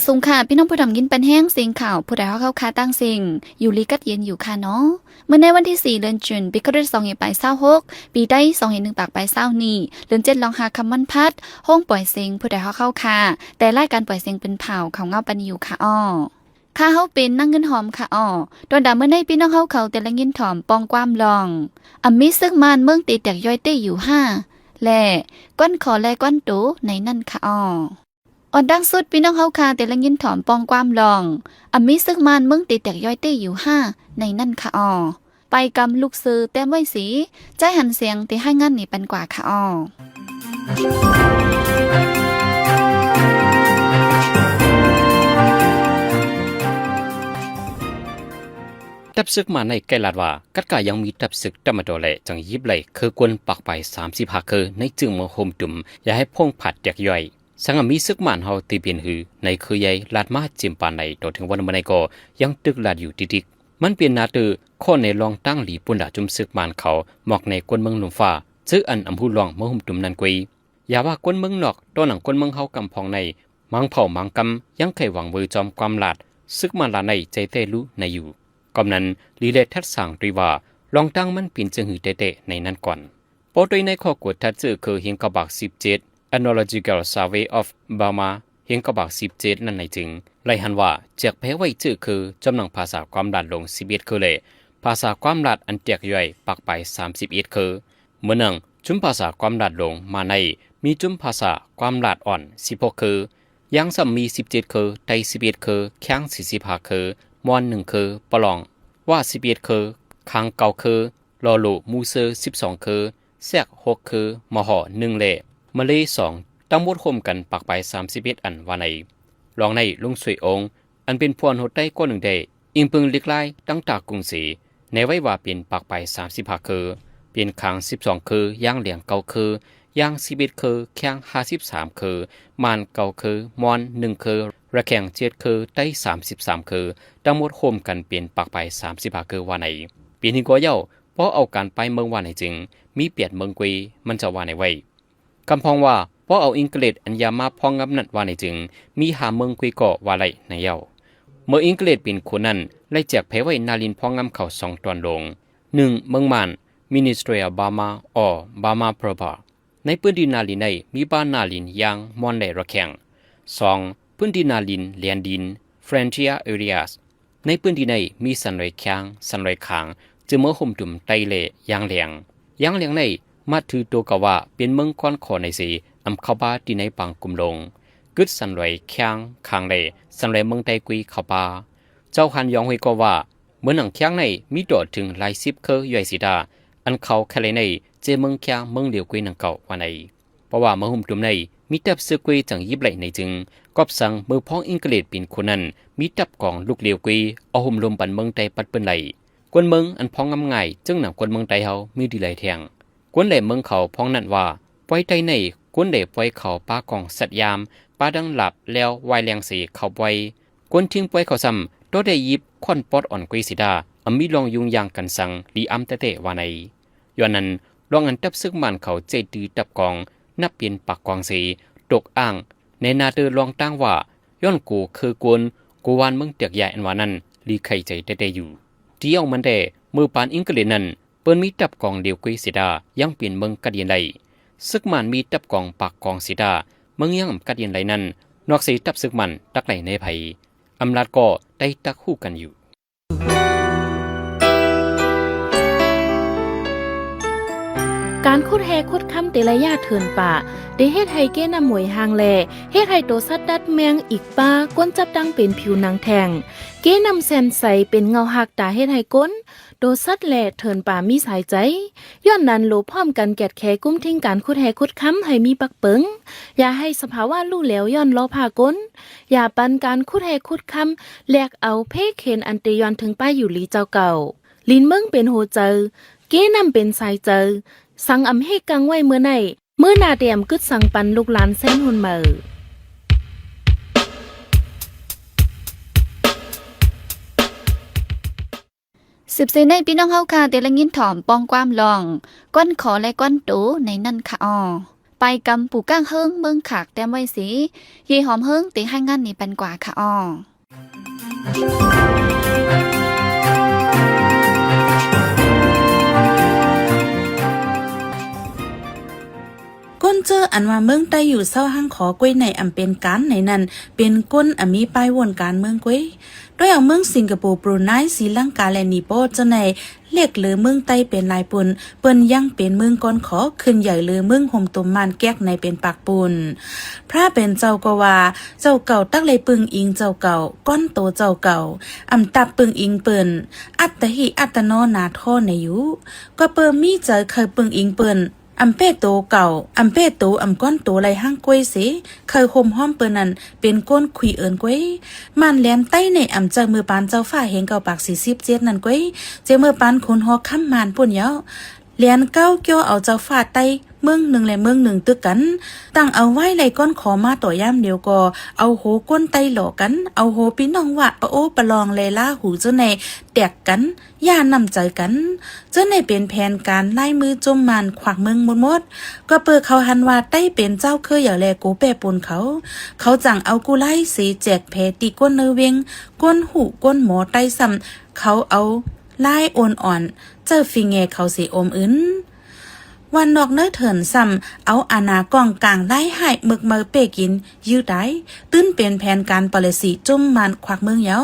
สุงค่ะพี่น้องผู้ทำกินเป็นแห้งเสียงข่าวผู้ใดเข้าคาตั้งเสียงอยู่ลีกัดเย็นอยู่ค่ะเนาะเมื่อในวันที่4เดือนจุนปีคริสต์2526ปีได้2.1ปากไป20นี่เดือน7ลองหาคำมันพัดห้องปล่อยเสียงผู้ใดเข้าคาแต่รายการปล่อยเสียงเป็นเผาเขาเงาปันอยู่ค่ะค่าเฮาเป็นนั่งเงินหอมค่ะโดนด่าเมื่อในพี่น้องเขาแต่ละเงินถอมปองความลองมีซึ่งมันเมืองตีแตกย่อยเต้อยู่แล่ก้อนขอแลก้อนโตในนั่นค่ะดังสุดพี่น้องเฮาคาแต่ละยินถอมปองความลองมีซึ่งมันเมืองตีแตกย่อยเต้อยู่ในนั่นค่ะไปกำลูกซื้อแต้มไว้สีใจหันเสียงตีให้งั้นนี่เป็นกว่าค่ะทับซึกมาในไกลาดว่ากัดกายังมีทับซึกตะมาโดเลจังยิบไหลคือกวนปักไป35คือในจึงมาโฮมตุ่มอย่าให้พงผัดแตกย่อยสังมีซึกมันเฮาตีเปลี่ยนหือในคือใหญ่ลาดมาจิมปานในต่อถึงวันเมื่อในก็ยังตึกลาดอยู่ติดมันเปลี่ยนนาตือข้อในลองตั้งหลีปุ่นดาจุมซึกมันเขาหมอกในกวนเมืองหลุมฟ้าซื้ออันอำพูลองมาโฮมตุ่มนันกุยอย่าว่ากวนเมืองนอกตัวหนังกวนเมืองเฮากำพองในมังเผามังกำยังเคยหวังเวอจอมความลาดซึกมันลาในใจเตลุในอยู่กำนั้นลีเลทัดสั่งรีว่าลองตั้งมันปีนจึงหือเตะในนั้นก่อนโปรโดยในข้อกฎทัดจื่อคือเฮียงกบัก17 Ethnological Survey of Burma เฮียงกบัก17นั่นในจึงไล่หันว่าจากแพ้ไว้จื่อคือจำนวนภาษาความลาดลง11คือเลยภาษาความลาดอันแตกย่อยปักไป31คือเมื่อหนึ่งจุ่มภาษาความลาดลงมาในมีจุ่มภาษาความลาดอ่อน16คือยังซ้ำมี17คือไต11คือแข้ง45คือมอน1คือปลองว่า11คือคังเก่าคือลอโลมูเซอร์12คือแซก6คือมหอ1เล่มะเล2ตั้งหมดรวมกันปักไป31อันว่าในลองในลุงสวยองค์อันเป็นพวนโหดได้กว่า1ได้อิงพึงลิกไล่ตั้งตากรุงศรีในไว้ว่าเป็นปักไป35คือเป็นคัง12คือย่างเหลียงเก่าคือย่าง11คือแข้ง53คือมานเก่าคือมอน1คือระแข่ง7คือใต้33คือทั้งหมดรวมกันเป็นปักไป35คือว่าในปีนี้ก็เย้าเพราะเอาการไปเมืองว่าในจึงมีเปียดเมืองกุยมันจะว่าในไว้กำพองว่าเพราะเอาอังกฤษอัญญามาพองงับนัดว่าในจึงมีหาเมืองกุยก่อว่าไรในเย้าเมื่ออังกฤษเป็นคนนั้นไล่แจกแพ้ไว้นาลินพองงำเขา2ตอนลง1เมืองมาน Ministry of Burma or Burma Proper ในพื้นที่นาลินในมีบ้านนาลินยางมอนในระแข่ง2พื้นที่นาลินเลียนดิน Frontier Areas ในพื้นที่ในมีสันไรแข้งสันไรขางจึงเมื่อห่มตุ่มไตเล่ยางเหลียงในมาถือตัวกว่าเป็นเมืองก้อนขอในสีอำเข้าบ้าที่ในปังกุมลงกึดสันไรแข้งขางเล่สันไรเมืองไตกุยเข้าบ้าเจ้าหันยองหวยก็ว่าเมื่อหนังแข้งในมีโดดถึงหลาย10เคย่อยสีดาอันเขาแค่ในเจเมืองแข้งเมืองเหลียวกุยนังเก่าว่าในเพราะว่าเมื่อห่มตุ่มในมีแต่เสือกุยจังยิบไหลในจึงกอบสั่งมือพ้องอังกฤษเป็นคนนั้นมีตับกองลูกเหลียวกุยเอาห่มลมปันเมืองไตปัดเปิ้นไหลกวนเมืองอันพ้องงำง่ายจึงหนังกวนเมืองไตเฮามีดีไหลแทงกวนเหล่เมืองเขาพ้องนั่นว่าปล่อยไตในกวนเหล่ปล่อยเขาป้ากองสัตยามป้าดังหลับแล้ววายแรงสีเขาปล่อยกวนทิ้งปล่อยเขาซ้ำตัวได้ยิบควันปอดอ่อนกุยสิดามีลองยุงยางกันสังลีอัมเตว่าในย้อนนั้นลองอันตับซึกมันเขาเจดือตับกองนับเปลี่ยนปากกองสีตกอ่างในนาเตอลองตั้งว่าย้อนกูคือกวนกูวานเมืองเตียกใหญ่อันว่านั้นลีไข่ใจได้อยู่ที่เอามันได้มือปานอังกฤษนั้นเปิ้นมีตับกองเดียวกุยสิดายังเปลี่ยนเมืองกัดเย็นไหลซึกมันมีตับกองปากกองสิดาเมืองยังกัดเย็นไหลนั้นนอกสีตับซึกมันตักไหลในภัยอำลาดก็ได้ตักคู่กันอยู่การคุดแฮคุดค้ำเตระยะเถินป่าได้เฮ็ดให้เก้นำหมวยหางแลเฮ็ดให้โตสัตว์ดัดแมงอีกป้าก้นจับดังเป็นผิวหนังแทงเก้นำแซนใสเป็นเงาหักตาเฮ็ดให้ก้นโตสัตว์แลเถินป่ามีสายใจย้อนนั้นโลพร้อมกันแกดแคกุ้มทิ้งการคุดแฮคุดค้ำให้มีปักเปิงอย่าให้สภาวะลู่แล้วย้อนล้อพาก้นอย่าปันการคุดแฮคุดค้ำแลกเอาเพเคนอันเตยอนถึงป้าอยู่ลีเจ้าเก่าลินเมืองเป็นโหเจอเก้นำเป็นสายเจอสังอำให้กังไว้เมื่อไหนเมื่อนาเตียมกึดสังปันลูกหลานเส้นหุ่นเมอ14ในพี่น้องเฮาค่ะแต่ละยินถอมปองความลองก้อนขอและก้อนโตในนั่นค่ะ ไปกำปูก้างเฮิงเมืองขากแต้มไว้สิเย่หอมเฮิงติให้งานนี่ปันกว่าค่ะอ้อก้นเจออันว่าเมืองใต้อยู่เศร้าห้างขอกล้วยในอำเป็นการในนั้นเป็นก้นมีป้ายวนการเมืองกล้วยด้วยเอาเมืองสิงคโปร์บรูไนศรีลังกาและนีโปเจ้าในเรียกเหลือเมืองใต้เป็นลายปุ่นเปิ้นยังเป็นเมืองก้อนขอขึ้นใหญ่เหลือเมืองห่มตุ่มมานแก๊กในเป็นปากปุ่นพระเป็นเจ้าก็ว่าเจ้าเก่าตักเลยปึงอิงเจ้าเก่าก้อนโตเจ้าเก่าอำตับปึงอิงเปิ้นอัตตหิอัตโนนาท่อในอยู่ก็เปิ้นมีเจอเคยปึงอิงเปิ้นอำเป้โตเก่าอำเป้โตอำก้อนโตไหลห้างกล้วยสิเคยห่มห้อมเปิ้นนั้นเป็นก้นคุยเอินกล้วยมันแหลมใต้ในอำเจอมือปานเจ้าฟ้าเฮงเก่าปาก47นั่นกล้วยเจอมือปานคนฮอค้ำมานปุ่นเยาเลียนเก้าเกี่ยวเอาเจ้าฟ้าใต้เมืองหนึ่งและเมืองหนึ่งตึกกันตั้งเอาไว้ไหลก้อนขอมาต่อย่ำเดียวก็เอาโหก้นไตหลอกกันเอาโหพี่น้องว่าปะโอปะลองเลล่าหูเจ้าในแตกกันย่านำใจกันเจ้าในเป็นแผนการไล่มือจมมันขวากเมืองหมดก็เปิดเขาหันว่าใต้เป็นเจ้าเคยอย่าแลโกแปรปนเขาจังเอากูไล่สีแจกแผตีก้นเนเวงก้นหูก้นหมอไต้ซ้ำเขาเอาไล่โอนอ่อนเจอฟิงเงเขาสีอมอื่นวันนอกเนื้อเถินซ้ำเอาอาณากองกลางไล่ให้เมึกเมอเปกินยืดได้ตื้นเป็นแผนการปลิสีจุ่มมันควักเมืองเยา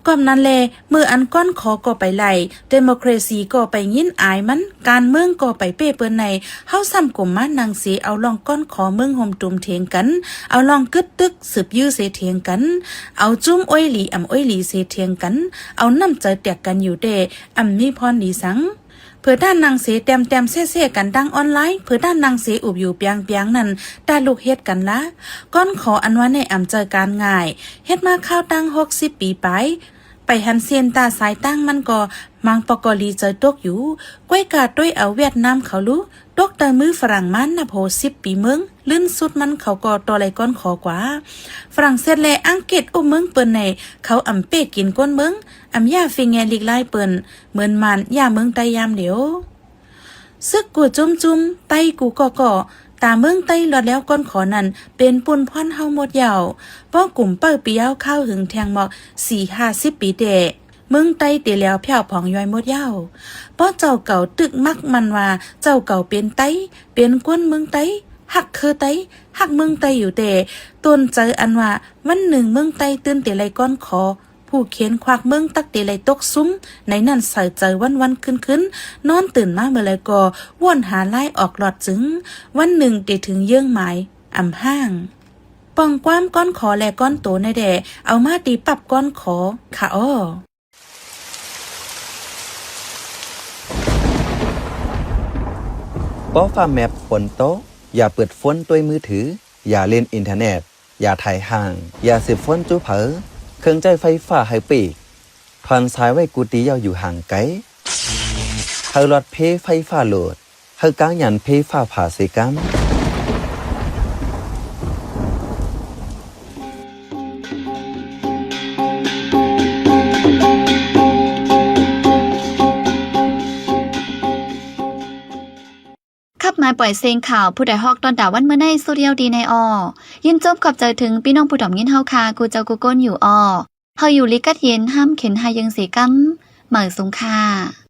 ก่อนนั้นแลมืออันก้อนขอก็ไปไล่เดโมคราซีก็ไปยินอายมันการเมืองก็ไปเป้เปิ้นในเฮาซ้ำกลุ่มมานางเสเอาลองก้อนขอเมืองห่มตุ่มเถียงกันเอาลองกึดตึกสืบยื้อเสเถียงกันเอาจุ้มอ้อยหลีอ้อยหลีเสเถียงกันเอาน้ำใจแตกกันอยู่เดมีพรดีสังเพื่อด้านนางเสแต้มเซ่ๆกันดังออนไลน์เพื่อด้านนางเสอุบอยู่เปียงนั่นได้ลูกเฮ็ดกันละก้อนขออันว่าในเจอการง่ายเฮ็ดมาข้าวตั้ง60 ปีไปหันเซียนตาสายตั้งมันก็มังปกลีเจอตกอยู่ก้วยกาดด้วยเอาเวียดนามเขารู้ตกแต่มือฝรั่งมันนะโพ10 ปีเมืองลื่นสุดมันเขาก็ต่อไรก้อนขอกว่าฝรั่งเศสและอังกฤษเมืองเปิ้นในเขาเป้กินก้นเมืองย่าฟิงแงลิกไล่เปิ้นเหมือนมันย่าเมืองไตยามเดียวซึกกูจุ่มไตกูก็ตาเมืองไต้หลอดแล้วก้อนขอนั้นเป็นปุ่นพ่อนเฮาหมดยาวป้อกลุ่มเปิ้ปียาวข้าวหึงแทงหมอก4-50 ปีเดะเมืองไต้เตแล้วแผ่วผ่องย่อยหมดยาวป้อเจ้าเก่าตึกมักมันว่าเจ้าเก่าเป็นไต้เป็นก้นเมืองไต้หักคือไต้หักเมืองไต้อยู่เดะต้นใจอันว่าวันหนึ่งเมืองไต้ตื่นเตไลก้อนขอผู้เขียนควักเมืองตักเตไลตกซุ้มในนั่นใส่ใจวันขึ้นนอนตื่นมาเมื่อไรก็ว่อนหาไล่ออกหลอดจึงวันหนึ่งเตถึงเยื่องหมายห้างป่องความก้อนขอและก้อนโตในแด่เอามาตีปรับก้อนขอค่ะอ้อป้อฟ้าแมปฝนโต๊ะอย่าเปิดฝนด้วยมือถืออย่าเล่นอินเทอร์เน็ตอย่าถ่ายห่างอย่าสืบฝนจู้เผอเครื่องใจไฟฟ้าให้ปีกทอนสายไว้กูตียาวอยู่ห่างไกลเฮาหลอดเพไฟฟ้าโหลดเฮากางยันเพฟ้าผ่าเสกัมขับมาปล่อยเสียงข่าวผู้ใดฮอกตอนด่าวันเมื่อในโซเดียลดีในอยินจบขอบใจถึงพี่น้องผู้ถ่อมยินเฮาคากูเจ้ากูก้นอยู่เฮาอยู่ลิกัดเย็นห้ามเข็นหายังเสกัมเหมือสงค่า